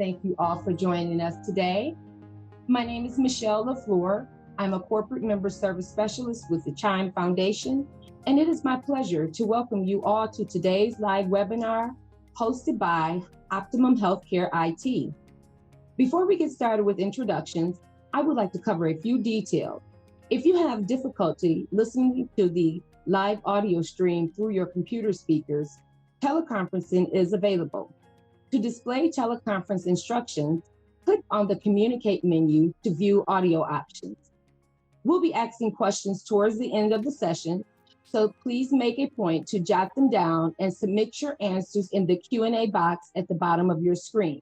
thank you all for joining us today. My name is Michelle LaFleur. I'm a corporate member service specialist with the Chime Foundation, and it is my pleasure to welcome you all to today's live webinar hosted by Optimum Healthcare IT. Before we get started with introductions, I would like to cover a few details. If you have difficulty listening to the live audio stream through your computer speakers, teleconferencing is available. To display teleconference instructions, click on the Communicate menu to view audio options. We'll be asking questions towards the end of the session, so please make a point to jot them down and submit your answers in the Q&A box at the bottom of your screen.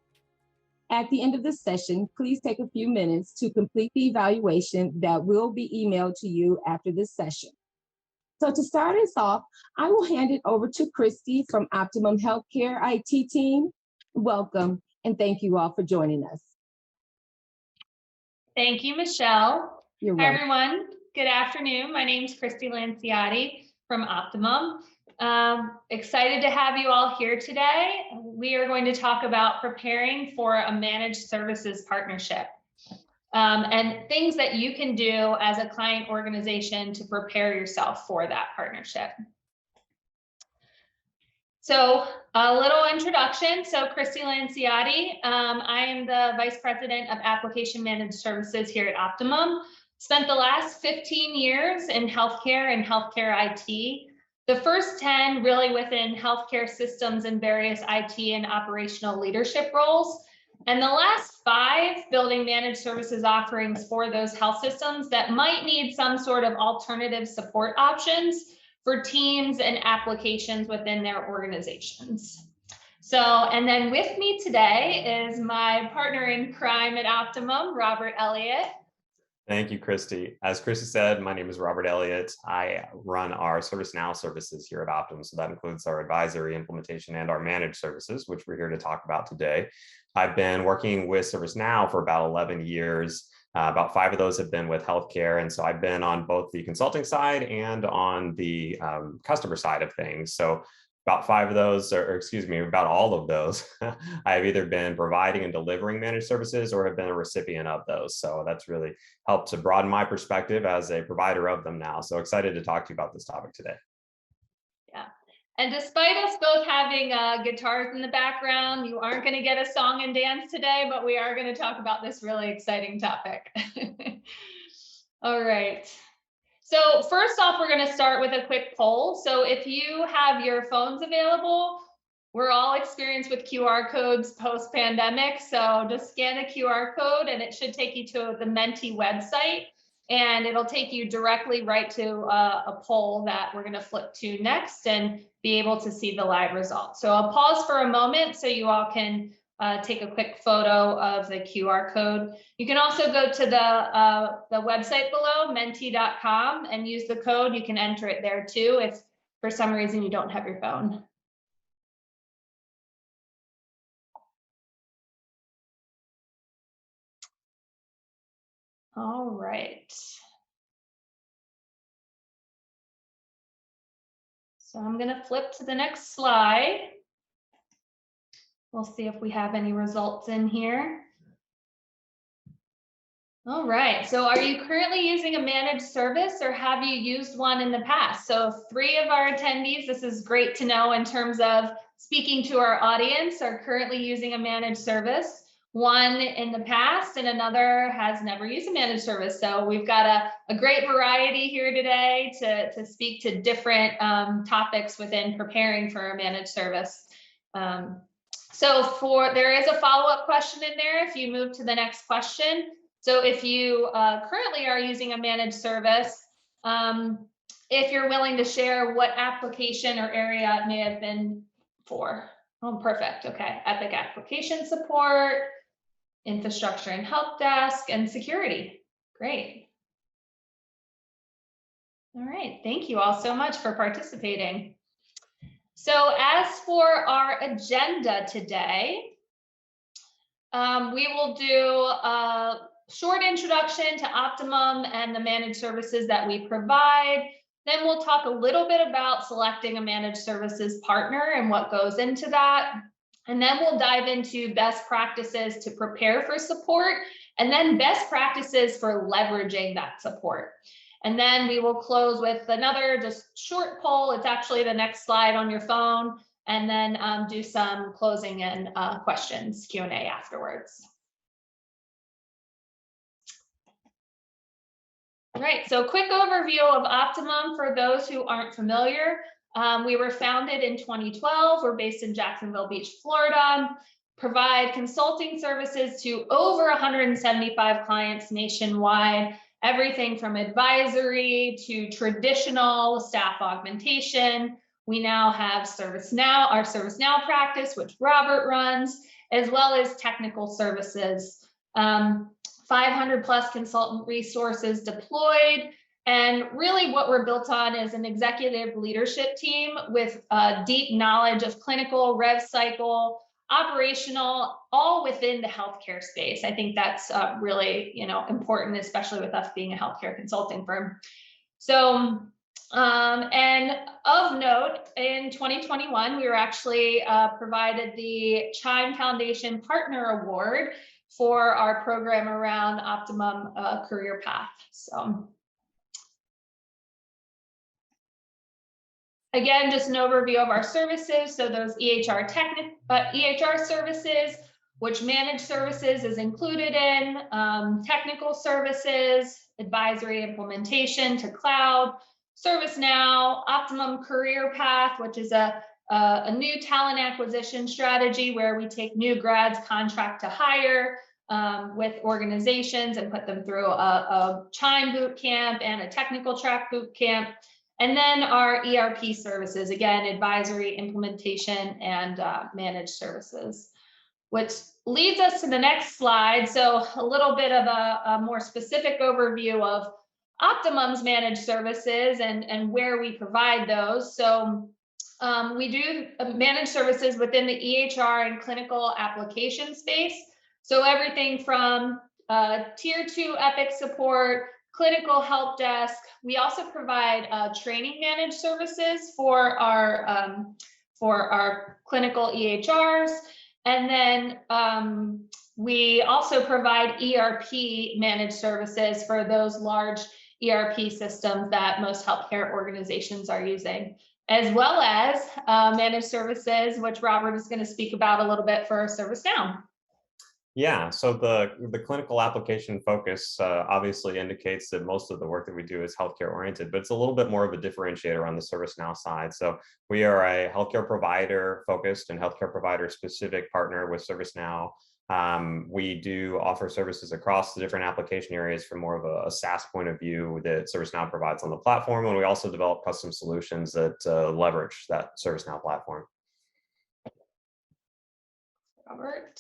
At the end of the session, please take a few minutes to complete the evaluation that will be emailed to you after this session. So to start us off, I will hand it over to Christy from Optimum Healthcare IT team. Welcome, and thank you all for joining us. Thank you, Michelle. You're Hi, welcome. everyone. Good afternoon. My name is Christy Lanciotti from Optimum. Excited to have you all here today. We are going to talk about preparing for a managed services partnership and things that you can do as a client organization to prepare yourself for that partnership. So a little introduction. So Christy Lanciotti, I am the Vice President of Application Managed Services here at Optimum. Spent the last 15 years in healthcare and healthcare IT. The first 10 really within healthcare systems and various IT and operational leadership roles. And the last 5 building managed services offerings for those health systems that might need some sort of alternative support options for teams and applications within their organizations. So, and then with me today is my partner in crime at Optimum, Robert Elliott. Thank you, Christy. As Christy said, my name is Robert Elliott. I run our ServiceNow services here at Optimum. So that includes our advisory, implementation, and our managed services, which we're here to talk about today. I've been working with ServiceNow for about 11 years. About 5 of those have been with healthcare. And so I've been on both the consulting side and on the customer side of things. So about 5 of those, or excuse me, about all of those, I've either been providing and delivering managed services or have been a recipient of those. So that's really helped to broaden my perspective as a provider of them now. So excited to talk to you about this topic today. Yeah. And despite us both having guitars in the background, you aren't going to get a song and dance today, but we are going to talk about this really exciting topic. All right. So first off, we're going to start with a quick poll. So if you have your phones available, we're all experienced with QR codes post-pandemic. So just scan the QR code and it should take you to the Menti website. And it'll take you directly right to a poll that we're going to flip to next and be able to see the live results. So I'll pause for a moment so you all can take a quick photo of the QR code. You can also go to the website below, menti.com, and use the code. You can enter it there too if for some reason you don't have your phone. All right. So I'm going to flip to the next slide. We'll see if we have any results in here. All right, so are you currently using a managed service or have you used one in the past? So 3 of our attendees, this is great to know in terms of speaking to our audience, are currently using a managed service. 1 in the past and another has never used a managed service. So we've got a great variety here today to speak to different topics within preparing for a managed service. So there is a follow-up question in there if you move to the next question. So if you currently are using a managed service, if you're willing to share what application or area it may have been for. Oh, perfect. Okay. Epic application support, infrastructure and help desk, and security. Great. All right. Thank you all so much for participating. So as for our agenda today, we will do a short introduction to Optimum and the managed services that we provide. Then we'll talk a little bit about selecting a managed services partner and what goes into that. And then we'll dive into best practices to prepare for support, and then best practices for leveraging that support. And then we will close with another just short poll. It's actually the next slide on your phone, and then do some closing and questions, Q&A afterwards. All right, so quick overview of Optimum for those who aren't familiar. We were founded in 2012. We're based in Jacksonville Beach, Florida. Provide consulting services to over 175 clients nationwide, everything from advisory to traditional staff augmentation. We now have ServiceNow, our ServiceNow practice, which Robert runs, as well as technical services. 500 plus consultant resources deployed. And really what we're built on is an executive leadership team with deep knowledge of clinical, rev cycle, operational, all within the healthcare space. I think that's really, important, especially with us being a healthcare consulting firm. So, and of note, in 2021, we were actually provided the Chime Foundation Partner Award for our program around Optimum Career Path. So again, just an overview of our services. So those EHR services, which managed services is included in, technical services, advisory implementation to cloud, ServiceNow, Optimum Career Path, which is a new talent acquisition strategy where we take new grads contract to hire with organizations and put them through a Chime boot camp and a technical track boot camp. And then our ERP services, again, advisory, implementation, and managed services, which leads us to the next slide. So a little bit of a more specific overview of Optimum's managed services and where we provide those. So we do managed services within the EHR and clinical application space. So everything from tier 2 Epic support, clinical help desk. We also provide training managed services for our clinical EHRs. And then we also provide ERP managed services for those large ERP systems that most healthcare organizations are using, as well as managed services, which Robert is going to speak about a little bit for ServiceNow. Yeah, so the clinical application focus obviously indicates that most of the work that we do is healthcare oriented, but it's a little bit more of a differentiator on the ServiceNow side. So we are a healthcare provider focused and healthcare provider specific partner with ServiceNow. We do offer services across the different application areas from more of a SaaS point of view that ServiceNow provides on the platform, and we also develop custom solutions that leverage that ServiceNow platform. Robert.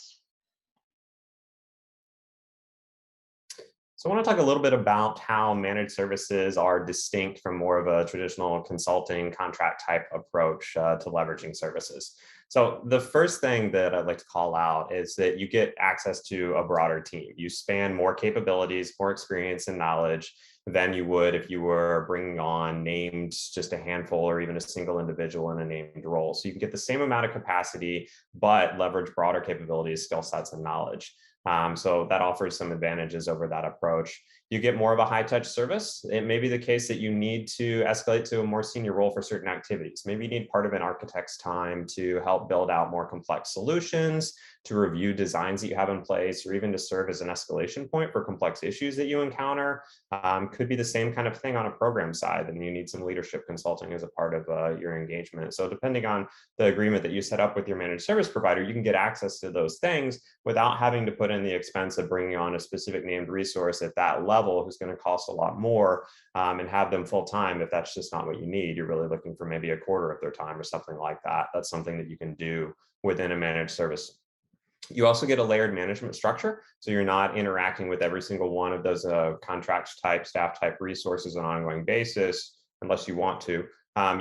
So I want to talk a little bit about how managed services are distinct from more of a traditional consulting contract type approach to leveraging services. So the first thing that I'd like to call out is that you get access to a broader team. You span more capabilities, more experience and knowledge than you would if you were bringing on named just a handful or even a single individual in a named role. So you can get the same amount of capacity, but leverage broader capabilities, skill sets, and knowledge. So that offers some advantages over that approach. You get more of a high touch service. It may be the case that you need to escalate to a more senior role for certain activities. Maybe you need part of an architect's time to help build out more complex solutions, to review designs that you have in place, or even to serve as an escalation point for complex issues that you encounter. Could be the same kind of thing on a program side, and you need some leadership consulting as a part of your engagement. So depending on the agreement that you set up with your managed service provider, you can get access to those things without having to put in the expense of bringing on a specific named resource at that level who's going to cost a lot more and have them full time if that's just not what you need. You're really looking for maybe a quarter of their time or something like that. That's something that you can do within a managed service. You also get a layered management structure. So you're not interacting with every single one of those contract type, staff type resources on an ongoing basis, unless you want to.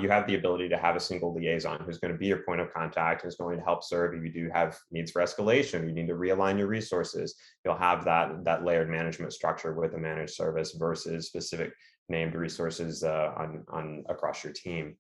You have the ability to have a single liaison who's going to be your point of contact, who's going to help serve if you do have needs for escalation, you need to realign your resources. You'll have that layered management structure with a managed service versus specific named resources across your team.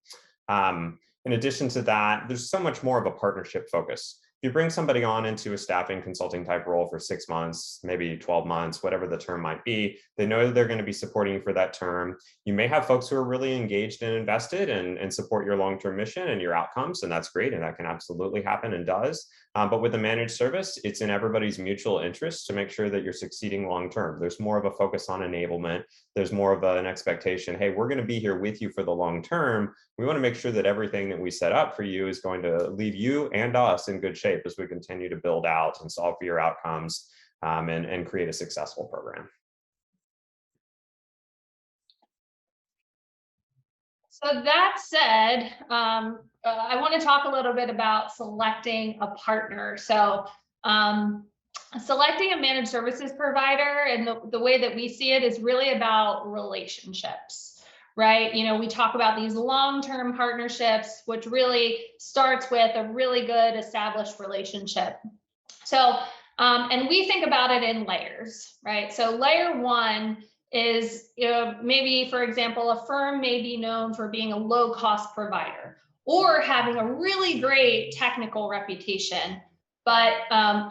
In addition to that, there's so much more of a partnership focus. you bring somebody on into a staffing consulting type role for 6 months, maybe 12 months, whatever the term might be, they know that they're going to be supporting you for that term. You may have folks who are really engaged and invested and support your long-term mission and your outcomes, and that's great, and that can absolutely happen and does. But with a managed service, it's in everybody's mutual interest to make sure that you're succeeding long-term. There's more of a focus on enablement. There's more of an expectation, hey, we're going to be here with you for the long term. We want to make sure that everything that we set up for you is going to leave you and us in good shape as we continue to build out and solve for your outcomes and create a successful program. So that said, I want to talk a little bit about selecting a partner. So selecting a managed services provider, and the way that we see it is really about relationships, right? You know, we talk about these long-term partnerships, which really starts with a really good established relationship. So, and we think about it in layers, right? So layer one is, maybe, for example, a firm may be known for being a low-cost provider or having a really great technical reputation, but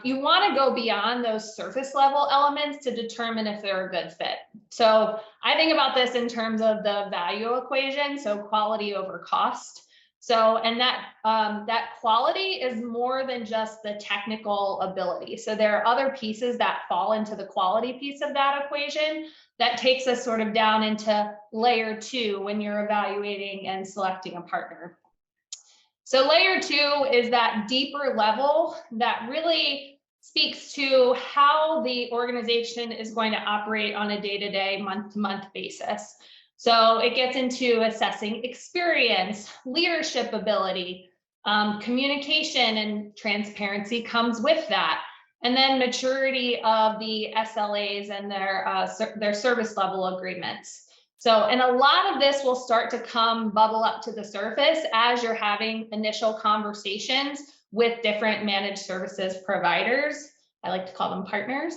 you want to go beyond those surface level elements to determine if they're a good fit. So I think about this in terms of the value equation, so quality over cost. So, and that quality is more than just the technical ability. So there are other pieces that fall into the quality piece of that equation that takes us sort of down into layer two when you're evaluating and selecting a partner. So layer two is that deeper level that really speaks to how the organization is going to operate on a day-to-day, month-to-month basis. So it gets into assessing experience, leadership ability, communication and transparency comes with that. And then maturity of the SLAs and their service level agreements. So, and a lot of this will start to bubble up to the surface as you're having initial conversations with different managed services providers. I like to call them partners.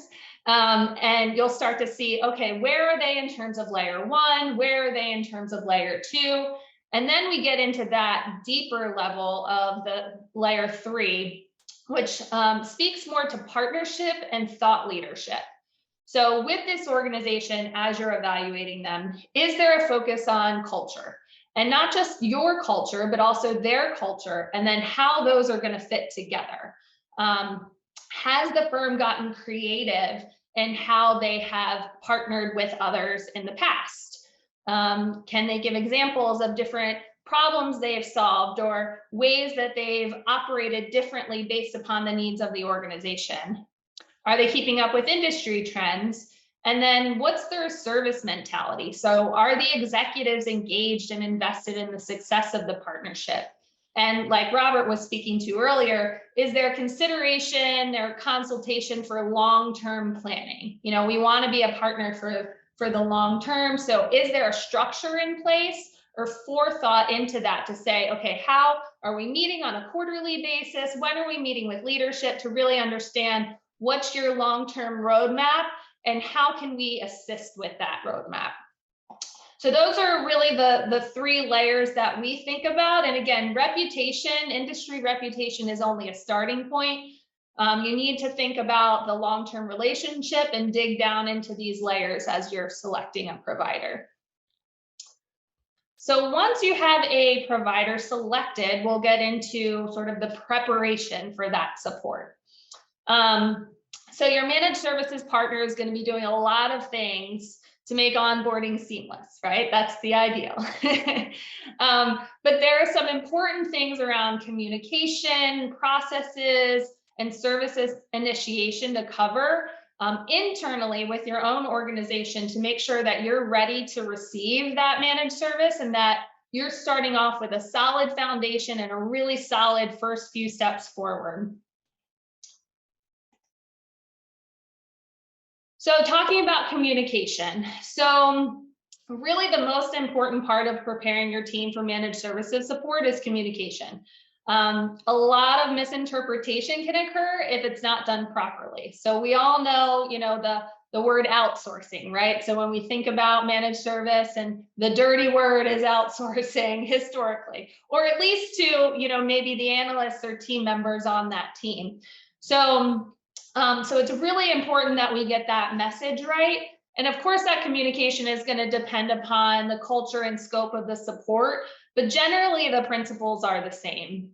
And you'll start to see, okay, where are they in terms of layer one? Where are they in terms of layer two? And then we get into that deeper level of the layer three, which speaks more to partnership and thought leadership. So with this organization, as you're evaluating them, is there a focus on culture? And not just your culture, but also their culture, and then how those are going to fit together. Has the firm gotten creative in how they have partnered with others in the past? Can they give examples of different problems they've solved or ways that they've operated differently based upon the needs of the organization? Are they keeping up with industry trends? And then what's their service mentality? So are the executives engaged and invested in the success of the partnership? And like Robert was speaking to earlier, is there consideration or consultation for long-term planning? You know, we want to be a partner for the long term. So is there a structure in place or forethought into that to say, okay, how are we meeting on a quarterly basis? When are we meeting with leadership to really understand what's your long-term roadmap and how can we assist with that roadmap? So those are really the three layers that we think about. And again, reputation, industry reputation is only a starting point. You need to think about the long-term relationship and dig down into these layers as you're selecting a provider. So once you have a provider selected, we'll get into sort of the preparation for that support. So your managed services partner is going to be doing a lot of things to make onboarding seamless, right? That's the ideal. But there are some important things around communication, processes, and services initiation to cover internally with your own organization to make sure that you're ready to receive that managed service and that you're starting off with a solid foundation and a really solid first few steps forward. So talking about communication. So really the most important part of preparing your team for managed services support is communication. A lot of misinterpretation can occur if it's not done properly. So we all know, you know, the word outsourcing, right? So when we think about managed service, and the dirty word is outsourcing historically, or at least to, maybe the analysts or team members on that team. So it's really important that we get that message right. And of course, that communication is going to depend upon the culture and scope of the support, but generally the principles are the same.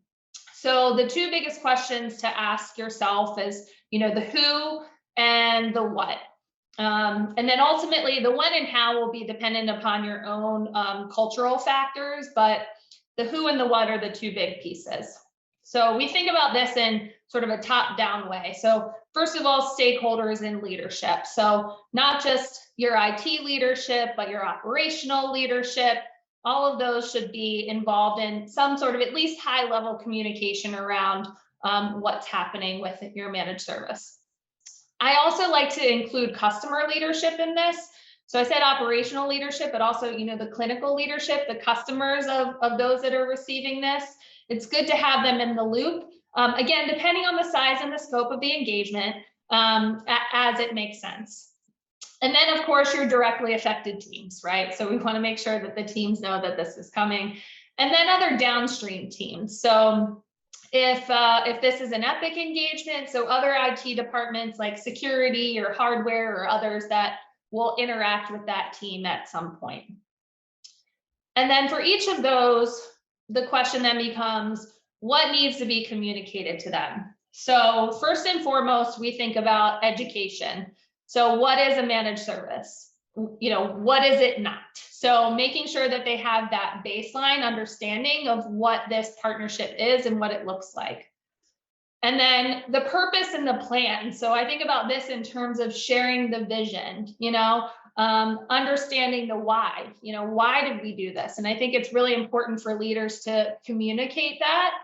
So the two biggest questions to ask yourself is, the who and the what. And then ultimately the when and how will be dependent upon your own cultural factors, but the who and the what are the two big pieces. So we think about this in sort of a top-down way. So first of all, stakeholders in leadership. So not just your IT leadership, but your operational leadership. All of those should be involved in some sort of at least high-level communication around what's happening with your managed service. I also like to include customer leadership in this. So I said operational leadership, but also, the clinical leadership, the customers of those that are receiving this. It's good to have them in the loop. Again, depending on the size and the scope of the engagement, as it makes sense. And then, of course, your directly affected teams, right? So we want to make sure that the teams know that this is coming. And then other downstream teams. So if this is an Epic engagement, so other IT departments like security or hardware or others that will interact with that team at some point. And then for each of those, the question then becomes, what needs to be communicated to them? So first and foremost, we think about education. So what is a managed service? What is it not? So making sure that they have that baseline understanding of what this partnership is and what it looks like. And then the purpose and the plan. So I think about this in terms of sharing the vision, understanding the why, why did we do this? And I think it's really important for leaders to communicate that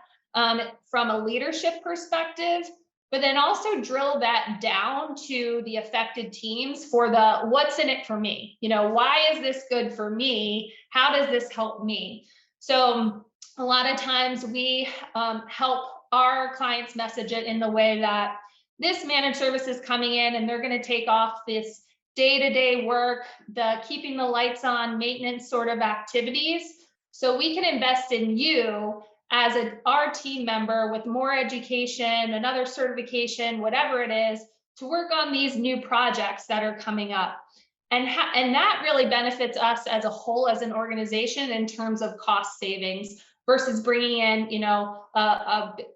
from a leadership perspective, but then also drill that down to the affected teams for the what's in it for me? Why is this good for me? How does this help me? So a lot of times we help our clients message it in the way that this managed service is coming in and they're going to take off this day-to-day work, the keeping the lights on maintenance sort of activities. So we can invest in you as our team member with more education, another certification, whatever it is, to work on these new projects that are coming up. And that really benefits us as a whole, as an organization, in terms of cost savings versus bringing in, a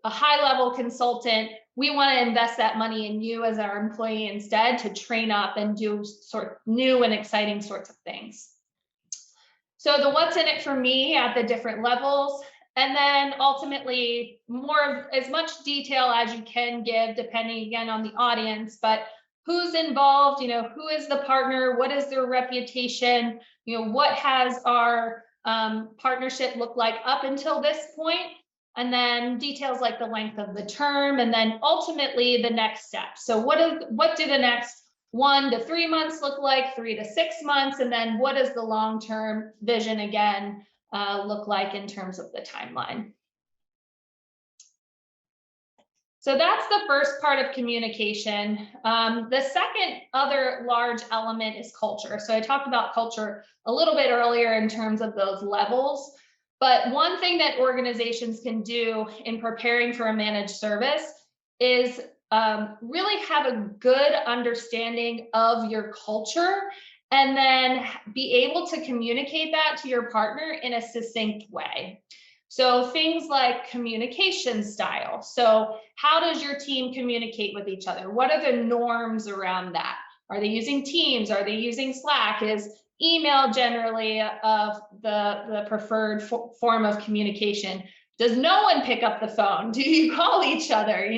high-level consultant. We want to invest that money in you as our employee instead, to train up and do sort of new and exciting sorts of things. So the what's in it for me at the different levels, and then ultimately more of as much detail as you can give, depending again on the audience, but who's involved, who is the partner, what is their reputation, what has our partnership look like up until this point, and then details like the length of the term, and then ultimately the next step. So what do the next 1 to 3 months look like, 3 to 6 months, and then what does the long-term vision again look like in terms of the timeline? So that's the first part of communication. The second other large element is culture. So I talked about culture a little bit earlier in terms of those levels, but one thing that organizations can do in preparing for a managed service is really have a good understanding of your culture, and then be able to communicate that to your partner in a succinct way. So things like communication style. So how does your team communicate with each other? What are the norms around that? Are they using Teams? Are they using Slack? Is email generally the preferred form of communication? Does no one pick up the phone? Do you call each other?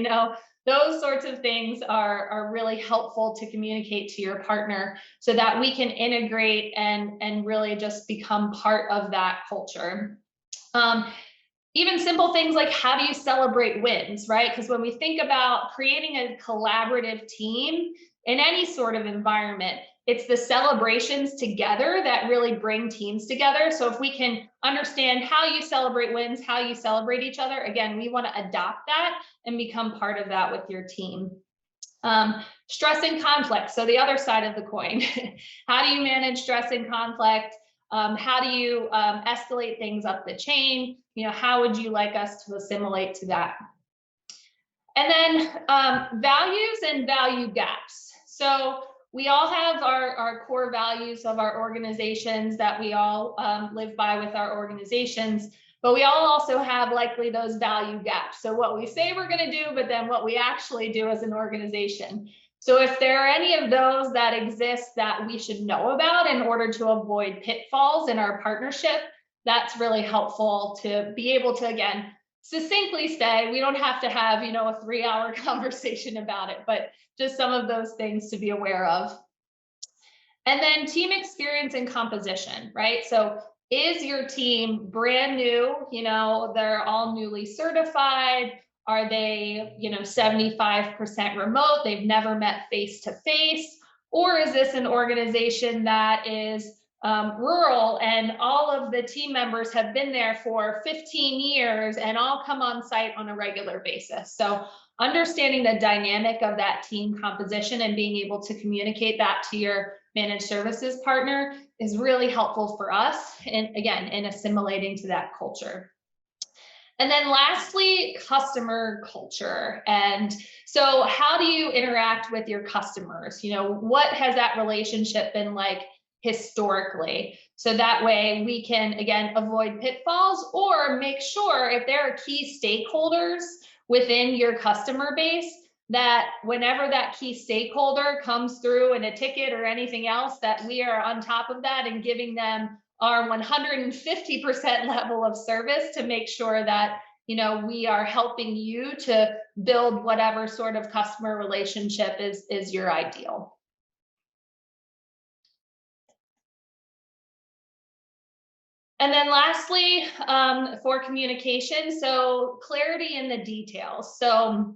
Those sorts of things are really helpful to communicate to your partner, so that we can integrate and really just become part of that culture. Even simple things like, how do you celebrate wins, right? Because when we think about creating a collaborative team in any sort of environment, it's the celebrations together that really bring teams together. So if we can understand how you celebrate wins, how you celebrate each other, again, we want to adopt that and become part of that with your team. Stress and conflict, so the other side of the coin. How do you manage stress and conflict? How do you escalate things up the chain? How would you like us to assimilate to that? And then values and value gaps. So we all have our core values of our organizations that we all live by with our organizations, but we all also have likely those value gaps. So what we say we're going to do, but then what we actually do as an organization. So if there are any of those that exist that we should know about in order to avoid pitfalls in our partnership, that's really helpful to be able to, again, succinctly say. We don't have to have, a 3-hour conversation about it, but just some of those things to be aware of. And then team experience and composition, right? So is your team brand new? They're all newly certified. Are they, 75% remote? They've never met face to face? Or is this an organization that is rural and all of the team members have been there for 15 years and all come on site on a regular basis? So understanding the dynamic of that team composition and being able to communicate that to your managed services partner is really helpful for us. And again, in assimilating to that culture. And then lastly, customer culture. And so how do you interact with your customers? What has that relationship been like historically? So that way we can, again, avoid pitfalls or make sure if there are key stakeholders within your customer base, that whenever that key stakeholder comes through in a ticket or anything else, that we are on top of that and giving them our 150% level of service to make sure that, we are helping you to build whatever sort of customer relationship is your ideal. And then lastly, for communication, so clarity in the details. So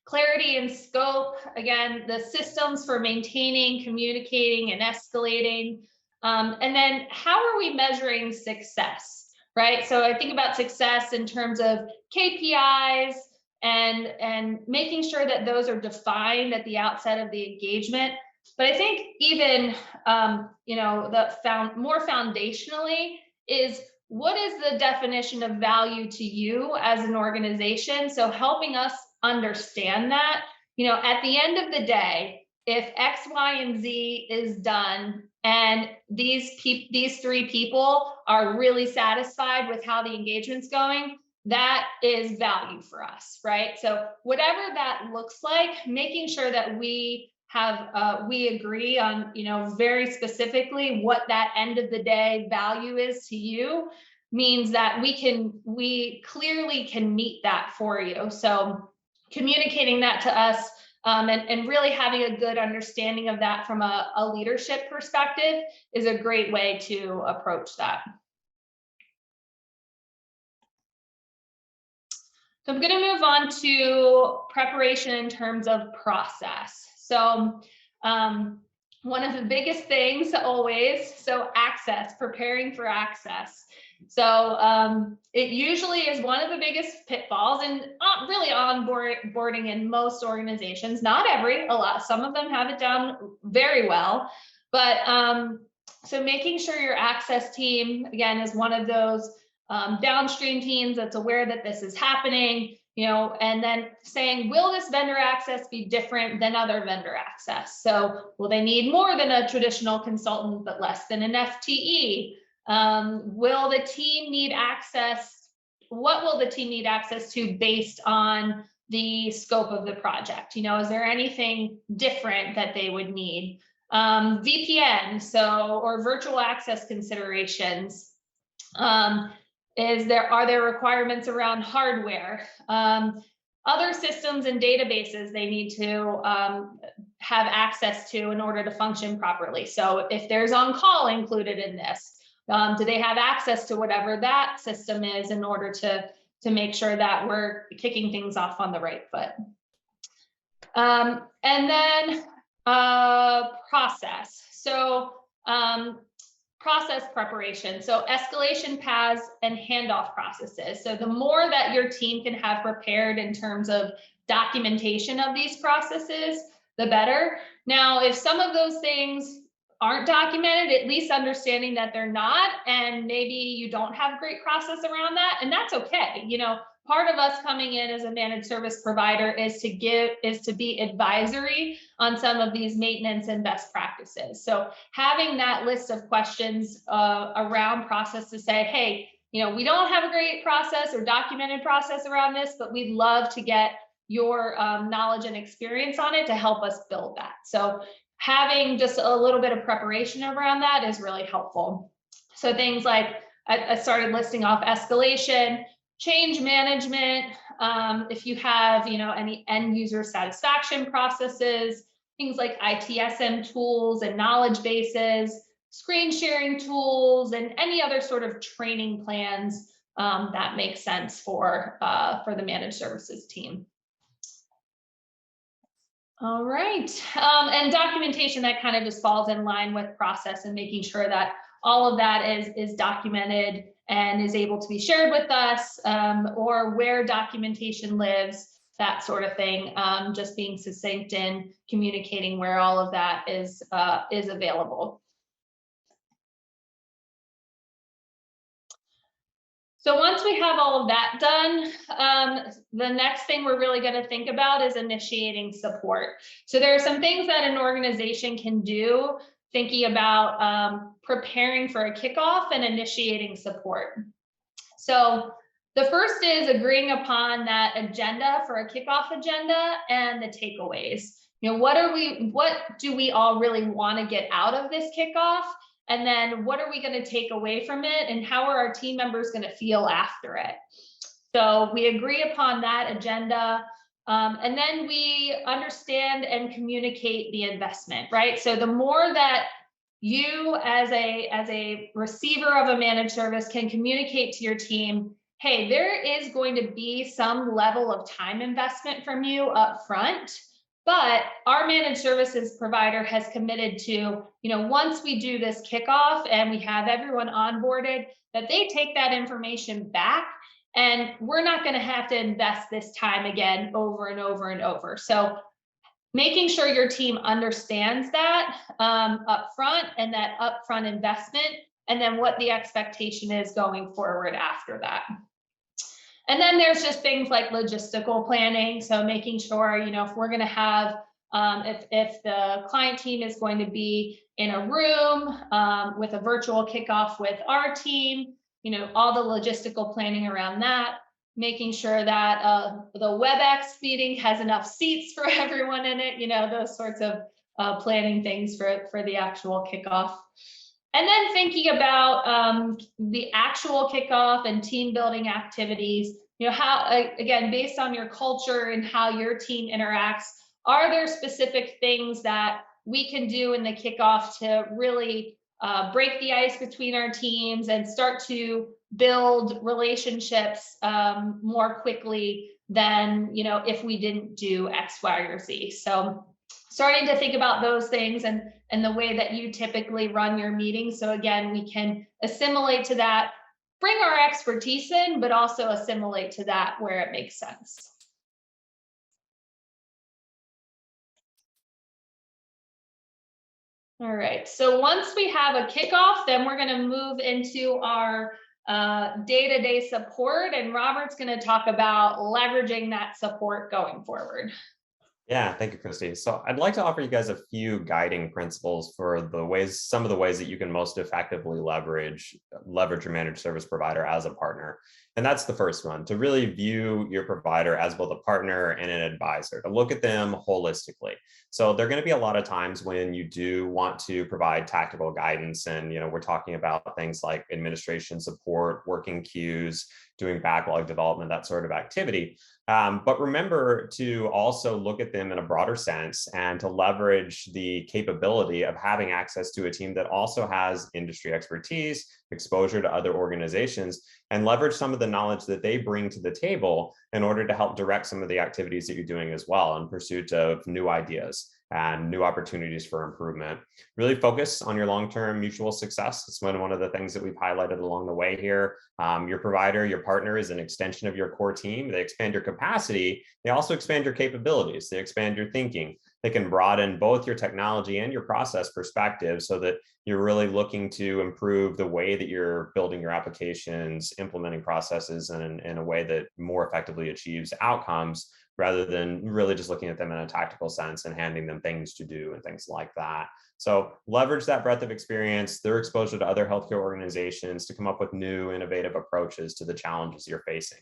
clarity in scope, again, the systems for maintaining, communicating, and escalating. And then how are we measuring success, right? So I think about success in terms of KPIs and making sure that those are defined at the outset of the engagement. But I think even, more foundationally is what is the definition of value to you as an organization? So helping us understand that, at the end of the day, if X, Y, and Z is done and these 3 people are really satisfied with how the engagement's going, that is value for us, right? So whatever that looks like, making sure that we have, we agree on, very specifically what that end of the day value is to you, means that we clearly can meet that for you. So communicating that to us and really having a good understanding of that from a leadership perspective is a great way to approach that. So I'm going to move on to preparation in terms of process. So one of the biggest things always, so access, preparing for access. So it usually is one of the biggest pitfalls and really onboarding in most organizations, not every, a lot, some of them have it done very well, but so making sure your access team, again, is one of those downstream teams that's aware that this is happening, and then saying, will this vendor access be different than other vendor access? So will they need more than a traditional consultant, but less than an FTE? Will the team need access? What will the team need access to based on the scope of the project? Is there anything different that they would need? VPN, or virtual access considerations. Are there requirements around hardware? Other systems and databases they need to have access to in order to function properly. So if there's on-call included in this, do they have access to whatever that system is in order to make sure that we're kicking things off on the right foot? And then process. So process preparation. So escalation paths and handoff processes. So the more that your team can have prepared in terms of documentation of these processes, the better. Now, if some of those things aren't documented, at least understanding that they're not, and maybe you don't have great process around that, and that's okay. Part of us coming in as a managed service provider is to be advisory on some of these maintenance and best practices. So having that list of questions around process to say, hey, we don't have a great process or documented process around this, but we'd love to get your knowledge and experience on it to help us build that. So having just a little bit of preparation around that is really helpful. So things like I started listing off escalation, change management, if you have any end user satisfaction processes, things like ITSM tools and knowledge bases, screen sharing tools, and any other sort of training plans that make sense for the managed services team. All right, and documentation that kind of just falls in line with process and making sure that all of that is documented and is able to be shared with us, or where documentation lives, that sort of thing. Just being succinct in communicating where all of that is available. So once we have all of that done, the next thing we're really going to think about is initiating support. So there are some things that an organization can do thinking about preparing for a kickoff and initiating support. So the first is agreeing upon that agenda for a kickoff agenda and the takeaways. What do we all really want to get out of this kickoff? And then what are we going to take away from it? And how are our team members going to feel after it? So we agree upon that agenda. And then we understand and communicate the investment, right? So the more that you as a receiver of a managed service can communicate to your team, hey, there is going to be some level of time investment from you up front, but our managed services provider has committed to, once we do this kickoff and we have everyone onboarded, that they take that information back, and we're not going to have to invest this time again over and over and over. So making sure your team understands that up front, and that upfront investment, and then what the expectation is going forward after that. And then there's just things like logistical planning. So making sure, if we're going to have, if the client team is going to be in a room with a virtual kickoff with our team, all the logistical planning around that, making sure that the WebEx meeting has enough seats for everyone in it, those sorts of planning things for the actual kickoff. And then thinking about the actual kickoff and team building activities, how, again, based on your culture and how your team interacts, are there specific things that we can do in the kickoff to really break the ice between our teams and start to build relationships more quickly than, if we didn't do X, Y, or Z. So starting to think about those things and the way that you typically run your meetings. So again, we can assimilate to that, bring our expertise in, but also assimilate to that where it makes sense. All right, so once we have a kickoff, then we're going to move into our day-to-day support, and Robert's going to talk about leveraging that support going forward. Yeah, thank you, Christy. So I'd like to offer you guys a few guiding principles for some of the ways that you can most effectively leverage your managed service provider as a partner. And that's the first one, to really view your provider as both a partner and an advisor, to look at them holistically. So there are going to be a lot of times when you do want to provide tactical guidance, and we're talking about things like administration support, working queues, doing backlog development, that sort of activity. But remember to also look at them in a broader sense and to leverage the capability of having access to a team that also has industry expertise, exposure to other organizations, and leverage some of the knowledge that they bring to the table in order to help direct some of the activities that you're doing as well in pursuit of new ideas and new opportunities for improvement. Really focus on your long-term mutual success. It's one of the things that we've highlighted along the way here. Your provider, your partner is an extension of your core team. They expand your capacity. They also expand your capabilities. They expand your thinking. They can broaden both your technology and your process perspective so that you're really looking to improve the way that you're building your applications, implementing processes in a way that more effectively achieves outcomes, rather than really just looking at them in a tactical sense and handing them things to do and things like that. So leverage that breadth of experience, their exposure to other healthcare organizations to come up with new, innovative approaches to the challenges you're facing.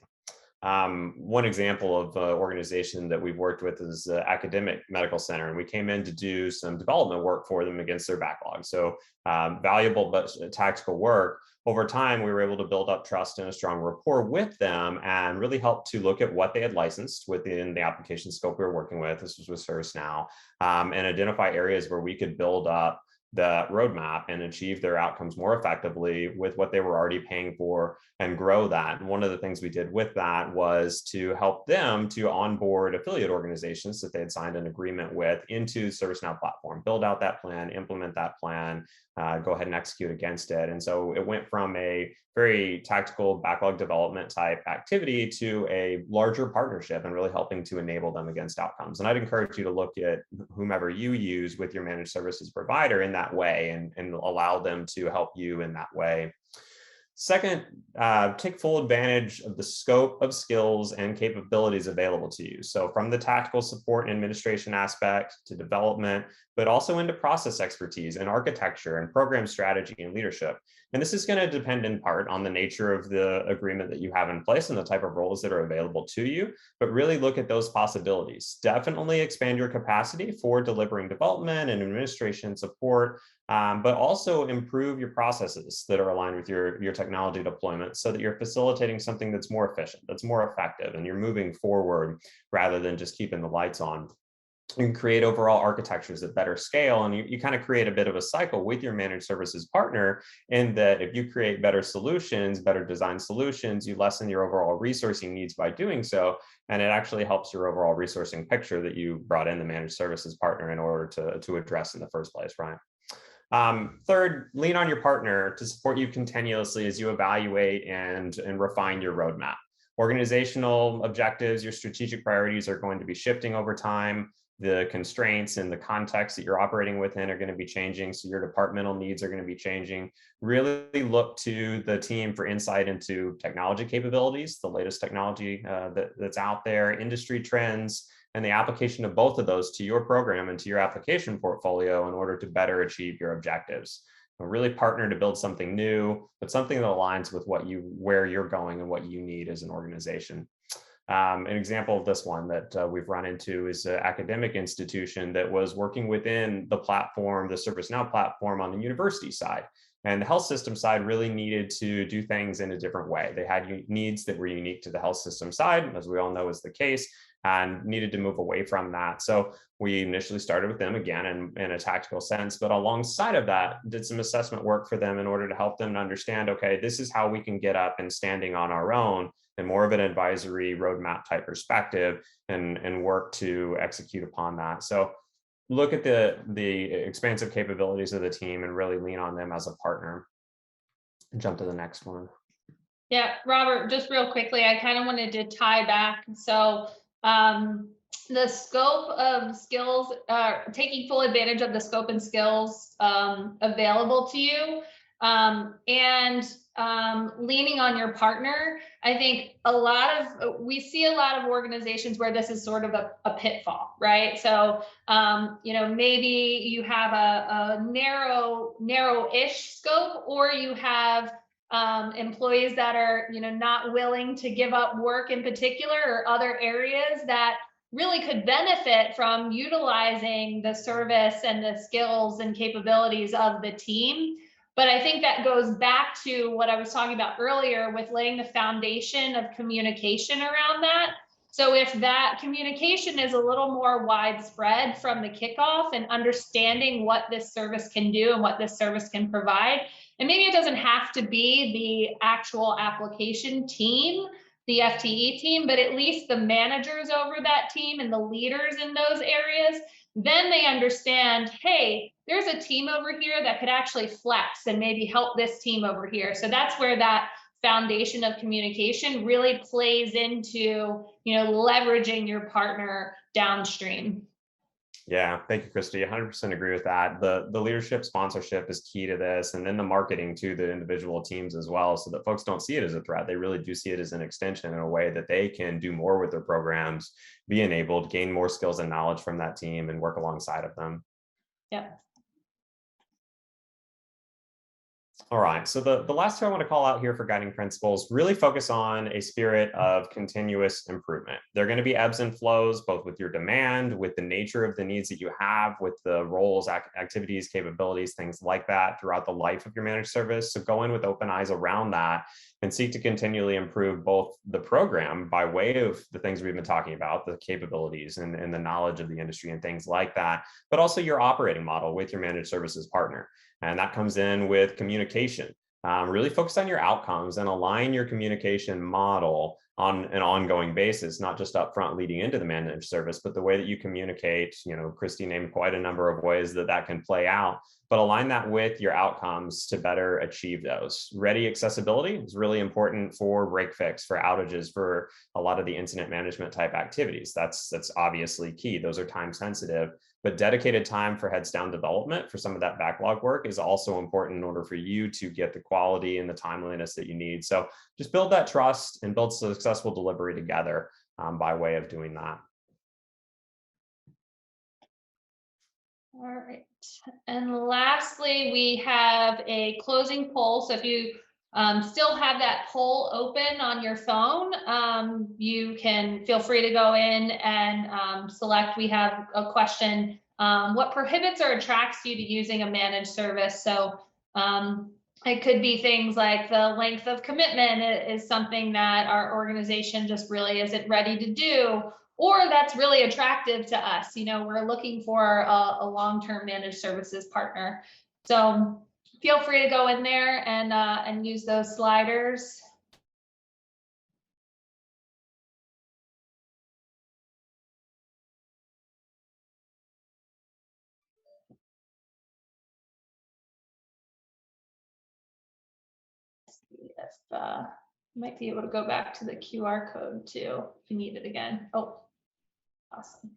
One example of an organization that we've worked with is the Academic Medical Center, and we came in to do some development work for them against their backlog. So valuable but tactical work. Over time, we were able to build up trust and a strong rapport with them and really help to look at what they had licensed within the application scope we were working with. This was with ServiceNow, and identify areas where we could build up the roadmap and achieve their outcomes more effectively with what they were already paying for and grow that. And one of the things we did with that was to help them to onboard affiliate organizations that they had signed an agreement with into the ServiceNow platform, build out that plan, implement that plan, go ahead and execute against it. And so it went from a very tactical backlog development type activity to a larger partnership and really helping to enable them against outcomes. And I'd encourage you to look at whomever you use with your managed services provider in that way and allow them to help you in that way. Second, take full advantage of the scope of skills and capabilities available to you. So from the tactical support and administration aspect to development, but also into process expertise and architecture and program strategy and leadership. And this is going to depend in part on the nature of the agreement that you have in place and the type of roles that are available to you, but really look at those possibilities. Definitely expand your capacity for delivering development and administration support, but also improve your processes that are aligned with your technology deployment so that you're facilitating something that's more efficient, that's more effective, and you're moving forward rather than just keeping the lights on. You can create overall architectures that better scale, and you kind of create a bit of a cycle with your managed services partner in that if you create better solutions, better designed solutions, you lessen your overall resourcing needs by doing so, and it actually helps your overall resourcing picture that you brought in the managed services partner in order to address in the first place, right? Third, lean on your partner to support you continuously as you evaluate and refine your roadmap. Organizational objectives, your strategic priorities are going to be shifting over time. The constraints and the context that you're operating within are going to be changing. So your departmental needs are going to be changing. Really look to the team for insight into technology capabilities, the latest technology that's out there, industry trends, and the application of both of those to your program and to your application portfolio in order to better achieve your objectives. Really partner to build something new, but something that aligns with where you're going and what you need as an organization. An example of this one that we've run into is an academic institution that was working within the platform, the ServiceNow platform on the university side. And the health system side really needed to do things in a different way. They had needs that were unique to the health system side, as we all know is the case, and needed to move away from that. So we initially started with them again in a tactical sense, but alongside of that, did some assessment work for them in order to help them to understand, okay, this is how we can get up and standing on our own and more of an advisory roadmap type perspective and work to execute upon that. So look at the expansive capabilities of the team and really lean on them as a partner. Jump to the next one. Yeah, Robert, just real quickly, I kind of wanted to tie back. So the scope of skills, taking full advantage of the scope and skills available to you, and leaning on your partner. I think we see a lot of organizations where this is sort of a pitfall, right? So, maybe you have a narrow-ish scope, or you have employees that are, not willing to give up work in particular, or other areas that really could benefit from utilizing the service and the skills and capabilities of the team. But I think that goes back to what I was talking about earlier with laying the foundation of communication around that. So if that communication is a little more widespread from the kickoff and understanding what this service can do and what this service can provide, and maybe it doesn't have to be the actual application team, the FTE team, but at least the managers over that team and the leaders in those areas, then they understand, hey, there's a team over here that could actually flex and maybe help this team over here. So that's where that foundation of communication really plays into, leveraging your partner downstream. Yeah, thank you, Christy. 100% agree with that. The leadership sponsorship is key to this, and then the marketing to the individual teams as well, so that folks don't see it as a threat. They really do see it as an extension in a way that they can do more with their programs, be enabled, gain more skills and knowledge from that team, and work alongside of them. Yeah. All right, so the last two I want to call out here for guiding principles really focus on a spirit of continuous improvement. There are going to be ebbs and flows, both with your demand, with the nature of the needs that you have, with the roles, activities, capabilities, things like that throughout the life of your managed service. So go in with open eyes around that and seek to continually improve both the program by way of the things we've been talking about, the capabilities and the knowledge of the industry and things like that, but also your operating model with your managed services partner. And that comes in with communication. Really focus on your outcomes and align your communication model on an ongoing basis, not just upfront leading into the managed service, but the way that you communicate. Christy named quite a number of ways that that can play out, but align that with your outcomes to better achieve those. Ready accessibility is really important for break fix, for outages, for a lot of the incident management type activities. That's obviously key. Those are time sensitive. But dedicated time for heads down development for some of that backlog work is also important in order for you to get the quality and the timeliness that you need. So just build that trust and build successful delivery together by way of doing that. All right. And lastly, we have a closing poll. So if you still have that poll open on your phone, you can feel free to go in and select. We have a question, what prohibits or attracts you to using a managed service? So it could be things like the length of commitment is something that our organization just really isn't ready to do, or that's really attractive to us. We're looking for a long-term managed services partner. So feel free to go in there and use those sliders. If might be able to go back to the QR code too if you need it again. Oh, awesome.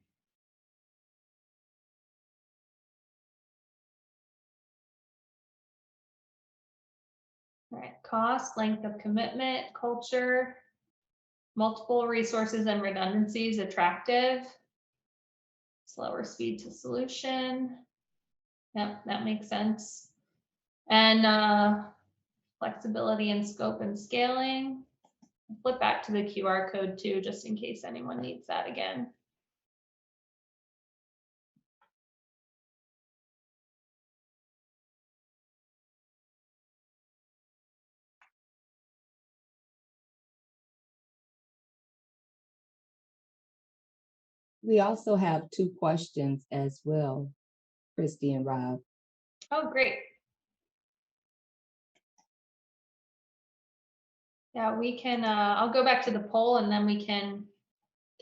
All right, cost, length of commitment, culture, multiple resources and redundancies, attractive, slower speed to solution. Yeah, that makes sense. And flexibility in scope and scaling. Flip back to the QR code too, just in case anyone needs that again. We also have two questions as well, Christy and Rob. Oh, great. Yeah, we can, I'll go back to the poll and then we can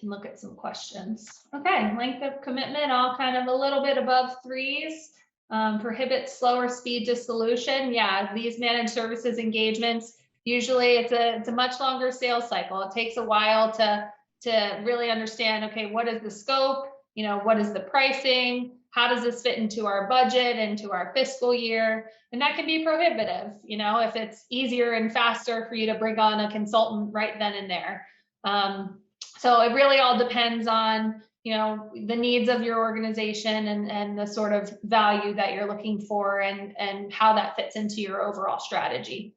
look at some questions. Okay, length of commitment, all kind of a little bit above 3s. Prohibits slower speed to solution. Yeah, these managed services engagements, usually it's a much longer sales cycle. It takes a while to really understand, okay, what is the scope? What is the pricing? How does this fit into our budget, into our fiscal year? And that can be prohibitive, if it's easier and faster for you to bring on a consultant right then and there. So it really all depends on, the needs of your organization and the sort of value that you're looking for and how that fits into your overall strategy.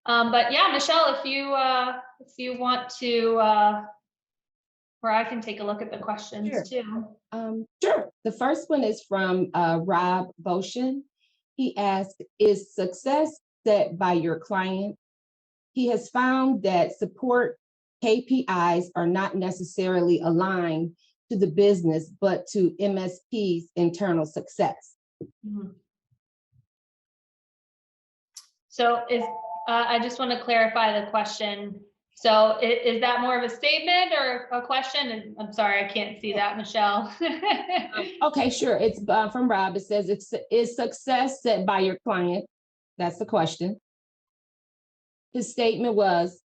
But yeah, Michelle, if you want to, or I can take a look at the questions too. Sure. The first one is from Rob Boshin. He asked, is success set by your client? He has found that support KPIs are not necessarily aligned to the business, but to MSP's internal success. Mm-hmm. So I just want to clarify the question. So is that more of a statement or a question? And I'm sorry, I can't see that, Michelle. Okay, sure. It's from Rob. It says, is success set by your client? That's the question. His statement was,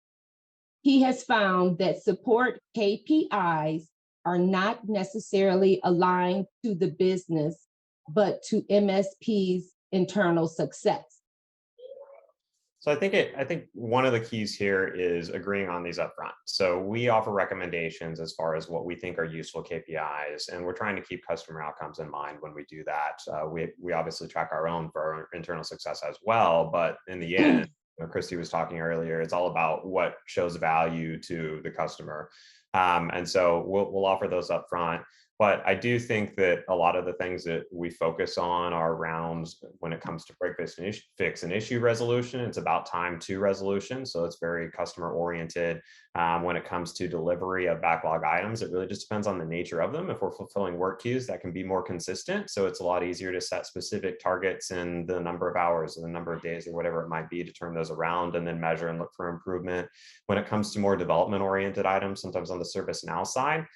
he has found that support KPIs are not necessarily aligned to the business, but to MSP's internal success? So I think one of the keys here is agreeing on these upfront. So we offer recommendations as far as what we think are useful KPIs, and we're trying to keep customer outcomes in mind when we do that. We obviously track our own for our internal success as well, but in the end, Christy was talking earlier, it's all about what shows value to the customer. And so we'll offer those upfront. But I do think that a lot of the things that we focus on are around when it comes to break, fix, and issue resolution. It's about time to resolution. So it's very customer oriented. When it comes to delivery of backlog items, it really just depends on the nature of them. If we're fulfilling work queues, that can be more consistent. So it's a lot easier to set specific targets in the number of hours or the number of days or whatever it might be to turn those around and then measure and look for improvement. When it comes to more development oriented items, sometimes on the ServiceNow side,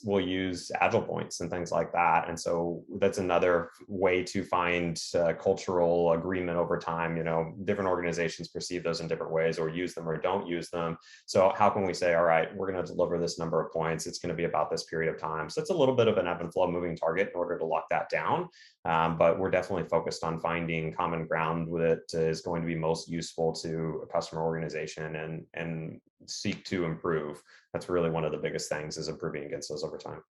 we'll use agile points and things like that. And so that's another way to find cultural agreement over time. You know, different organizations perceive those in different ways or use them or don't use them. So how can we say, all right, we're going to deliver this number of points. It's going to be about this period of time. So it's a little bit of an ebb and flow moving target in order to lock that down. But we're definitely focused on finding common ground that is going to be most useful to a customer organization and seek to improve. That's really one of the biggest things, is improving against those over time.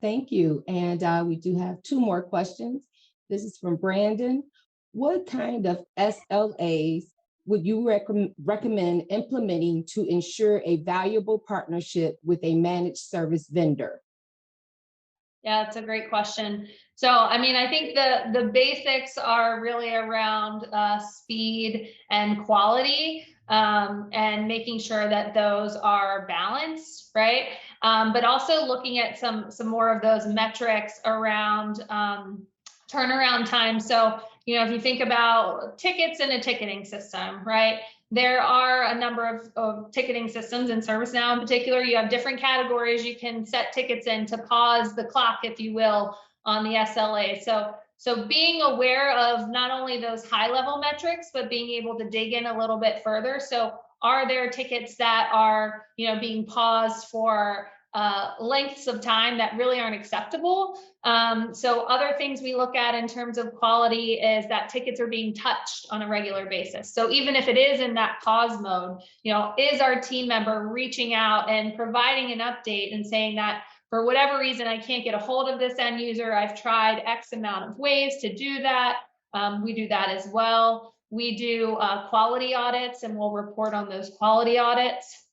Thank you. And we do have two more questions. This is from Brandon. What kind of SLAs would you recommend implementing to ensure a valuable partnership with a managed service vendor? Yeah, that's a great question. So, I mean, I think the basics are really around speed and quality, and making sure that those are balanced, right? But also looking at some more of those metrics around turnaround time. So, you know, if you think about tickets in a ticketing system, right? There are a number of ticketing systems, in ServiceNow in particular. You have different categories you can set tickets in to pause the clock, if you will, on the SLA. So being aware of not only those high level metrics, but being able to dig in a little bit further. So are there tickets that are, you know, being paused for lengths of time that really aren't acceptable? So other things we look at in terms of quality is that tickets are being touched on a regular basis. So even if it is in that pause mode, you know, is our team member reaching out and providing an update and saying that for whatever reason, I can't get a hold of this end user. I've tried X amount of ways to do that. We do that as well. We do quality audits, and we'll report on those quality audits.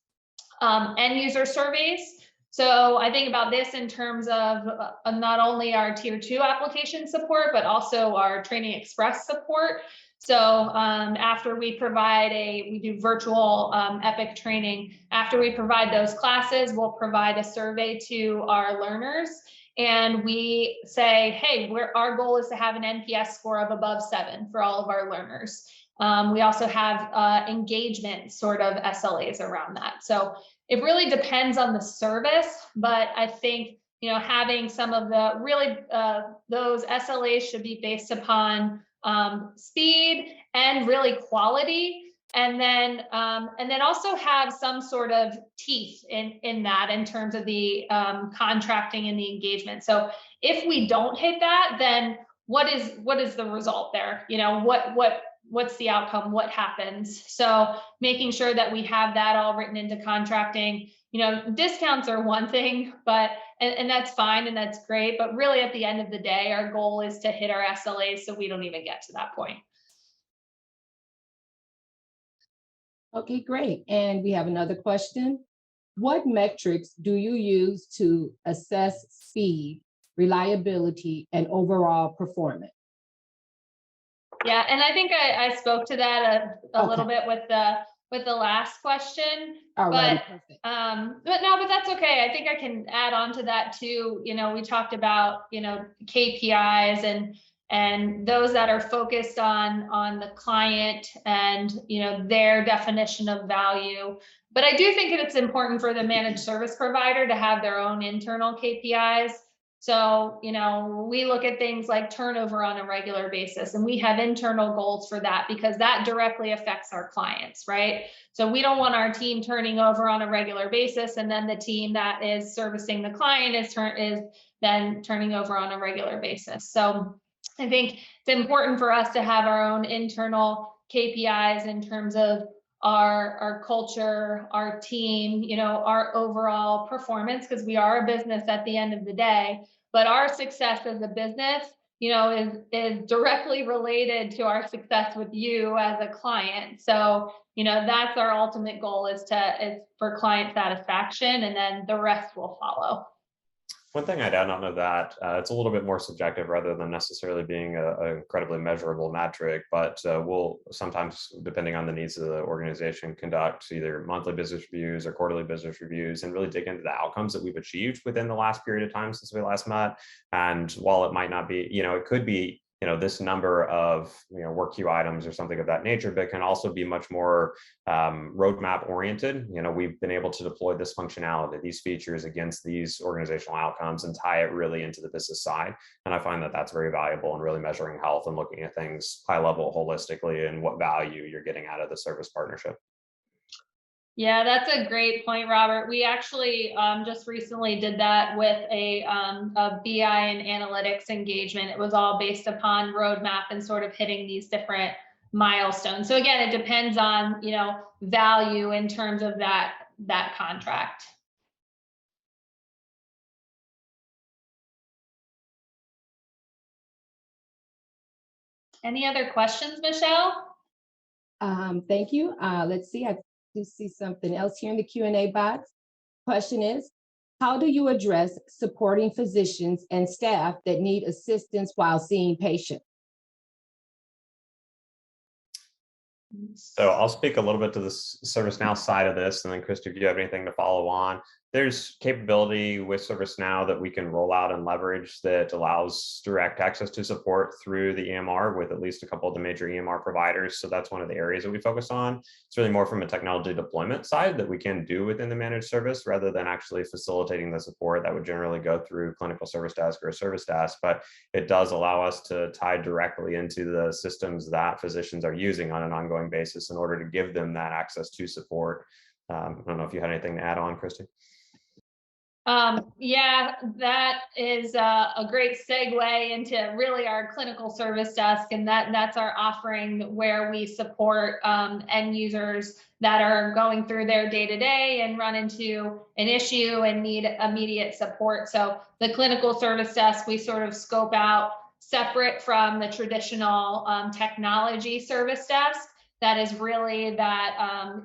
End user surveys. So I think about this in terms of not only our tier 2 application support, but also our Training Express support. So after we provide we do virtual Epic training. After we provide those classes, we'll provide a survey to our learners. And we say, hey, our goal is to have an NPS score of above 7 for all of our learners. We also have engagement sort of SLAs around that. So it really depends on the service, but I think, you know, having some of the really those SLAs should be based upon speed and really quality, and then also have some sort of teeth in that in terms of the contracting and the engagement. So if we don't hit that, then what is the result there? You know, what's the outcome? What happens? So making sure that we have that all written into contracting. You know, discounts are one thing, but and that's fine and that's great. But really, at the end of the day, our goal is to hit our SLAs so we don't even get to that point. Okay, great. And we have another question. What metrics do you use to assess speed, reliability, and overall performance? Yeah, and I think I spoke to that a little bit with the last question. All right, perfect. But that's okay. I think I can add on to that too. You know, we talked about, you know, KPIs and those that are focused on the client and, you know, their definition of value. But I do think it's important for the managed service provider to have their own internal KPIs. So, we look at things like turnover on a regular basis, and we have internal goals for that because that directly affects our clients, right? So we don't want our team turning over on a regular basis, and then the team that is servicing the client is then turning over on a regular basis. So I think it's important for us to have our own internal KPIs in terms of our culture, our team, our overall performance, because we are a business at the end of the day. But our success as a business, is directly related to our success with you as a client. So, that's our ultimate goal is for client satisfaction, and then the rest will follow. One thing I'd add on that, it's a little bit more subjective rather than necessarily being an incredibly measurable metric, but we'll sometimes, depending on the needs of the organization, conduct either monthly business reviews or quarterly business reviews and really dig into the outcomes that we've achieved within the last period of time since we last met. And while it might not be, it could be, this number of, work queue items or something of that nature, but can also be much more roadmap oriented. We've been able to deploy this functionality, these features against these organizational outcomes and tie it really into the business side. And I find that that's very valuable in really measuring health and looking at things high level holistically and what value you're getting out of the service partnership. Yeah, that's a great point, Robert. We actually just recently did that with a BI and analytics engagement. It was all based upon roadmap and sort of hitting these different milestones. So again, it depends on, value in terms of that contract. Any other questions, Michelle? Thank you. Let's see. I do see something else here in the Q&A box. Question is, how do you address supporting physicians and staff that need assistance while seeing patients? So I'll speak a little bit to the ServiceNow side of this, and then Christy, if you have anything to follow on. There's capability with ServiceNow that we can roll out and leverage that allows direct access to support through the EMR with at least a couple of the major EMR providers. So that's one of the areas that we focus on. It's really more from a technology deployment side that we can do within the managed service rather than actually facilitating the support that would generally go through clinical service desk or a service desk. But it does allow us to tie directly into the systems that physicians are using on an ongoing basis in order to give them that access to support. I don't know if you had anything to add on, Christy. Yeah, that is a great segue into really our clinical service desk, and that's our offering where we support end users that are going through their day-to-day and run into an issue and need immediate support. So the clinical service desk, we sort of scope out separate from the traditional technology service desk that is really that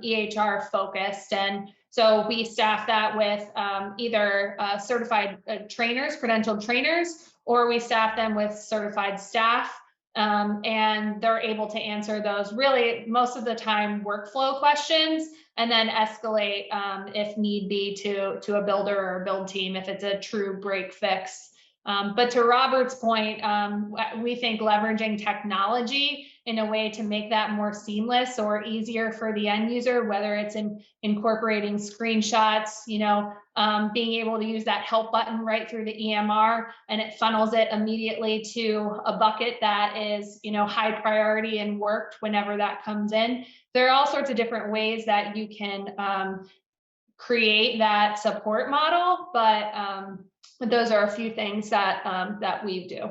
EHR focused. And so we staff that with either certified trainers, credentialed trainers, or we staff them with certified staff, and they're able to answer those really most of the time workflow questions, and then escalate if need be to a builder or a build team if it's a true break fix. But to Robert's point, we think leveraging technology in a way to make that more seamless or easier for the end user, whether it's incorporating screenshots, being able to use that help button right through the EMR, and it funnels it immediately to a bucket that is, high priority and worked whenever that comes in. There are all sorts of different ways that you can create that support model, but those are a few things that we do.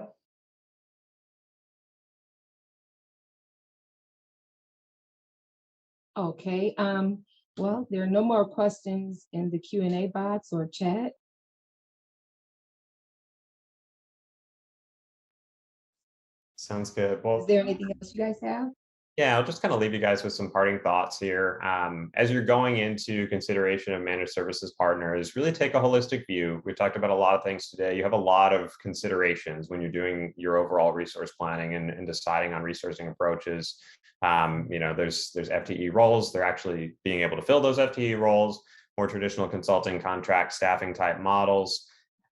Okay. Well, there are no more questions in the Q&A box or chat. Sounds good. Well, is there anything else you guys have? Yeah, I'll just kind of leave you guys with some parting thoughts here. As you're going into consideration of managed services partners, really take a holistic view. We've talked about a lot of things today. You have a lot of considerations when you're doing your overall resource planning and deciding on resourcing approaches. There's FTE roles. They're actually being able to fill those FTE roles, more traditional consulting contract staffing type models.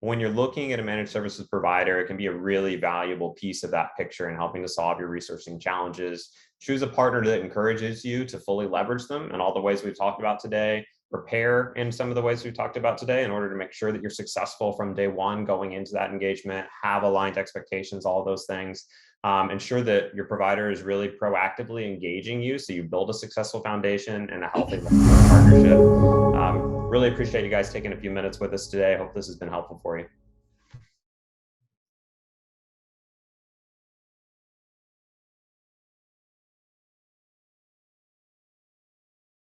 When you're looking at a managed services provider, it can be a really valuable piece of that picture in helping to solve your resourcing challenges. Choose a partner that encourages you to fully leverage them in all the ways we've talked about today. prepare in some of the ways we've talked about today in order to make sure that you're successful from day one going into that engagement, have aligned expectations, all of those things. Ensure that your provider is really proactively engaging you so you build a successful foundation and a healthy partnership. Really appreciate you guys taking a few minutes with us today. I hope this has been helpful for you.